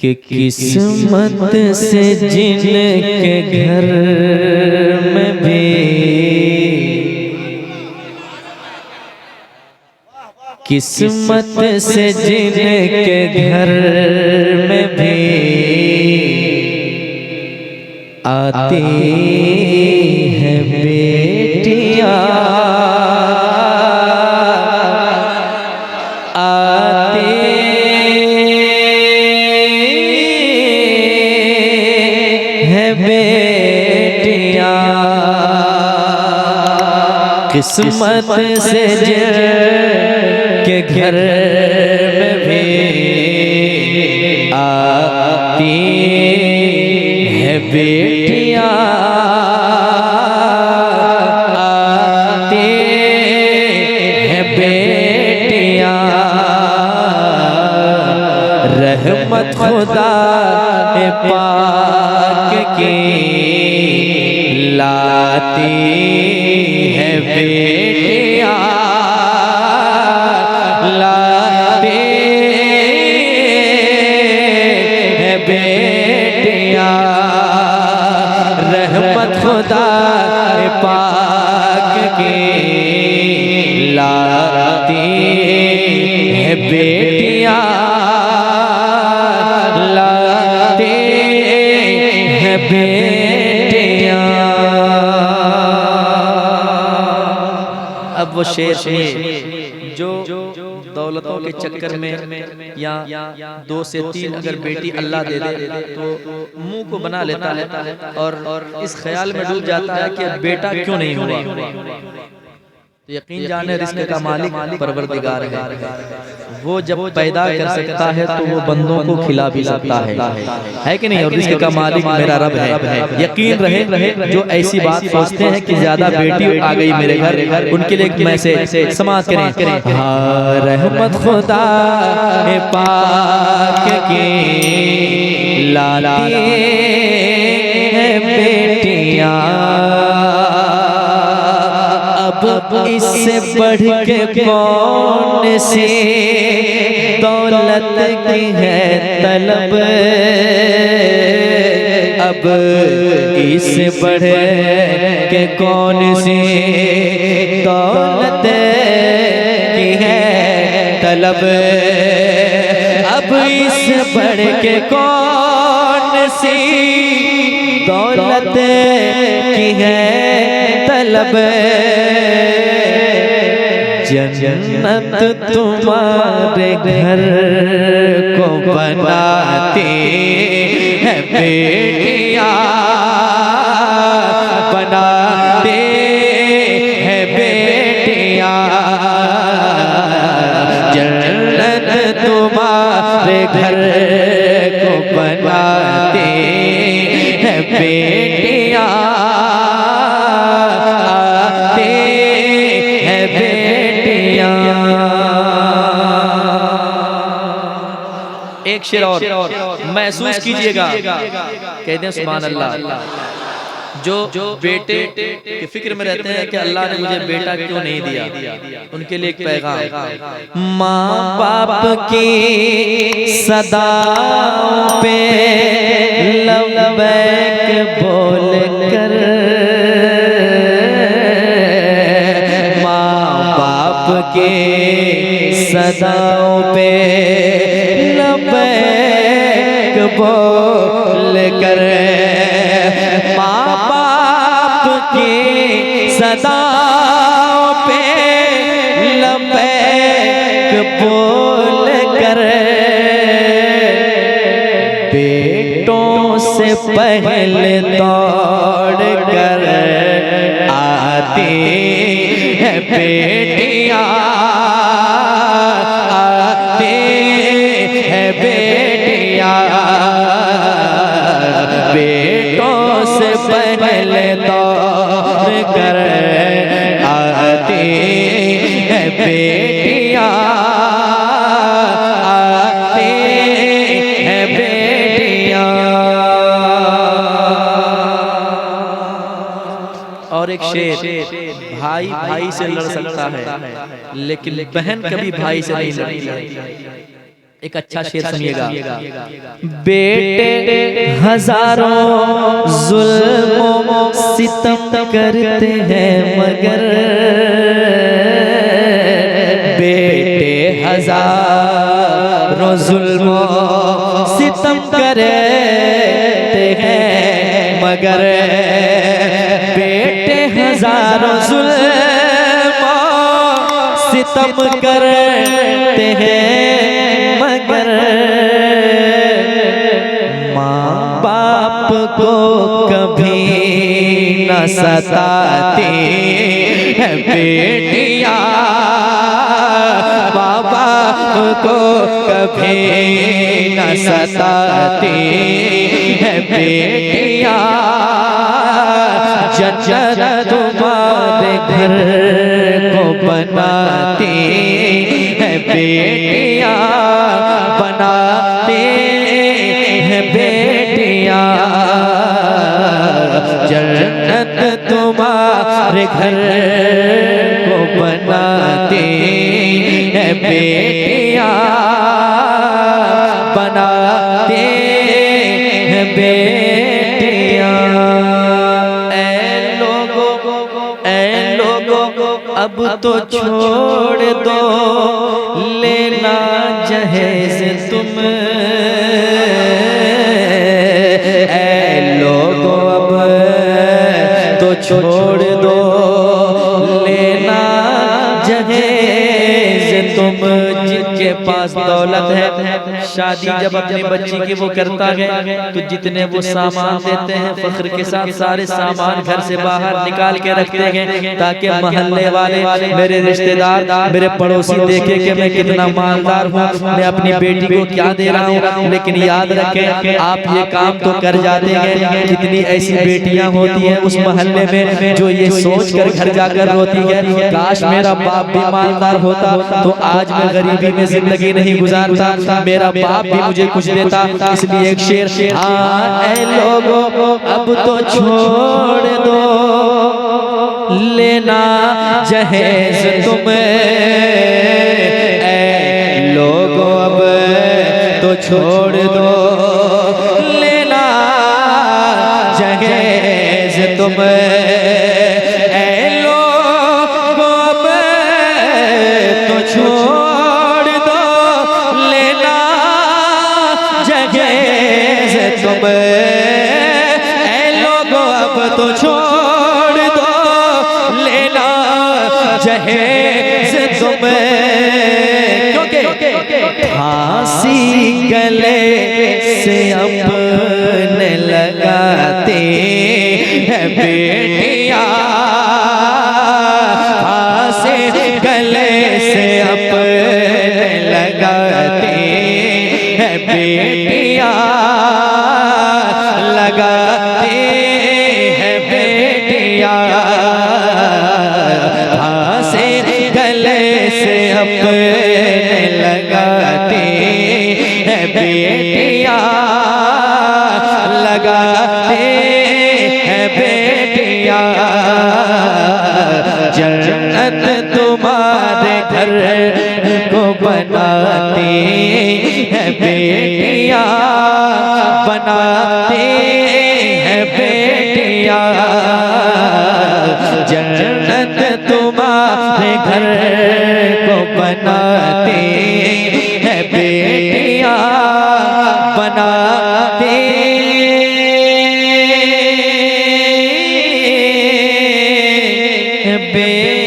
कि किस्मत से जिनके घर में भी किस्मत से जिनके घर में भी आती है बेटियां, आती है बेटियां, किस्मत से जिनके घर में भी आती है बेटियां, आती है बेटियां, रहमत खुदा पाक की लाती है बेटियां, लाती है बेटियां, रहमत खुदा पाक की लाती है बेटियां, लाती है बेटियां। अब वो शेर जो दौलतों के चक्कर में या 2 से 3 अगर बेटी अल्लाह दे दे तो मुंह को बना लेता है और इस ख्याल में डूब जाता है कि बेटा क्यों नहीं हुआ। तो यकीन जाने रिज़्क़ का मालिक परवरदिगार है, वो जब पैदा कर सकता है तो वो बंदों को खिला भी सकता है कि नहीं। और रिज़्क़ का मालिक मेरा रब है। यकीन रहे जो ऐसी बात सोचते हैं कि ज्यादा बेटी आ गई मेरे घर, उनके लिए एक मैसेज समाज करें। हाँ, रहमत खुदा पाक की लाती है बेटियां, अब इससे बढ़ के कौन सी दौलत की है तलब, अब इससे बढ़ के कौन सी दौलत की है तलब, अब इससे बढ़ के कौन सी दौलत की है तलब, जन्नत तुम्हारे घर को बनाती है बेटियां, बनाती है बेटियां, जन्नत तुम्हारे घर को बनाती है बेटियां, एक शेर और महसूस कीजिएगा, कहते हैं सुभान अल्लाह। जो बेटे की फिक्र में रहते हैं कि अल्लाह ने मुझे बेटा क्यों नहीं दिया, उनके लिए एक पैगाम। माँ बाप की सदा पे लब्बैक बोल कर, माँ बाप के सदाओं पे लब्बैक बोल कर, माँ बाप की सदाओं पे लब्बैक बोल कर, बेटों से पहले दौड़ कर आती है बेटियां, आती है बेटियां, बेटों से पहले दौड़ कर आती है बेटियां, आती है बेटियां। और एक शेर, भाई भाई से लड़ सकता है लेकिन बहन कभी भाई से नहीं लड़ती है। एक अच्छा शेर सुनिएगा। बेटे हजारों जुल्म सितम करते हैं मगर, बेटे हजारों जुल्म सितम करते हैं मगर, बेटे हजारों जुल्म सितम करते हैं मगर, माँ बाप को कभी न सताती है बेटियाँ, माँ बाप को कभी न सताती है बेटियाँ, जन्नत तुम्हारे घर को बनाती है बेटियाँ, बनाती है बेटियाँ, जन्नत तुम्हारे घर को बनाती है बेटियाँ, बनाती है बेटियाँ। ऐ लोगों अब तो छोड़ दो लेना जहेज तुम, ऐ लोगों अब तो छोड़ दो लेना जहेज तुम, जिनके पास दौलत है शादी जब अपनी बच्ची की वो करता है तो जितने वो सामान देते हैं फख्र के साथ सारे सामान घर से बाहर निकाल के रखते हैं ताकि मोहल्ले वाले मेरे रिश्तेदार मेरे पड़ोसी देखे कि मैं कितना मालदार हूँ, मैं अपनी बेटी को क्या दे रहा हूँ। लेकिन याद रखें आप ये काम तो कर जाते हैं, कितनी ऐसी बेटियां होती हैं उस मोहल्ले में जो ये सोच कर घर जाकर रोती है काश मेरा बाप भी मालदार होता तो आज मैं गरीबी में जिंदगी नहीं गुजारता, मेरा बाप भी मुझे कुछ देता। इसलिए एक शेर, हाँ ऐ लोगों अब तो छोड़ दो लेना जहेज तुम, ऐ लोगों अब तो छोड़ दो लेना जहेज तुम, ऐ लोगों अब तो छोड़ दो लेना जहेज तुम, ऐ लोगों अब तो छोड़ दो लेना जहेज तुम, क्योंकि फांसी गले से अपने लगाते हैं बेटियाँ, फांसी गले से अपने लगाते हैं बेटियाँ, लगाते हैं बेटियाँ, फांसी गले से अपने लगाते हैं बेटियाँ, लगाते हैं बेटियाँ, जन्नत तुम्हारे घर को बनाती है बेटियाँ, बनाती है बेटियाँ, जन्नत तुम्हारे घर को बनाती है बेटियाँ, बनाती है बेटियाँ।